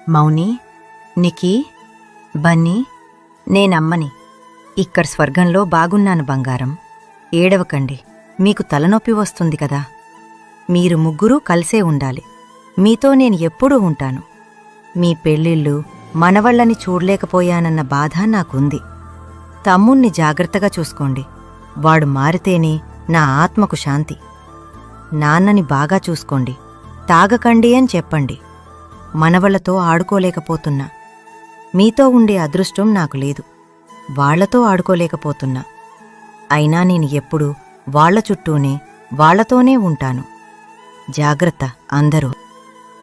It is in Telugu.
మౌని, నికీ, బన్నీ, నేనమ్మని. ఇక్కడ స్వర్గంలో బాగున్నాను బంగారం. ఏడవకండి, మీకు తలనొప్పి వస్తుంది కదా. మీరు ముగ్గురూ కలిసే ఉండాలి. మీతో నేను ఎప్పుడూ ఉంటాను. మీ పెళ్ళిళ్ళు, మనవళ్ళని చూడలేకపోయానన్న బాధ నాకుంది. తమ్ముణ్ణి జాగ్రత్తగా చూసుకోండి. వాడు మారితేనే నా ఆత్మకు శాంతి. నాన్నని బాగా చూసుకోండి. తాగకండి అని చెప్పండి. మనవళ్లతో ఆడుకోలేకపోతున్నా. మీతో ఉండే అదృష్టం నాకు లేదు. వాళ్లతో ఆడుకోలేకపోతున్నా. అయినా నేను ఎప్పుడూ వాళ్ల చుట్టూనే, వాళ్లతోనే ఉంటాను. జాగ్రత్త అందరూ.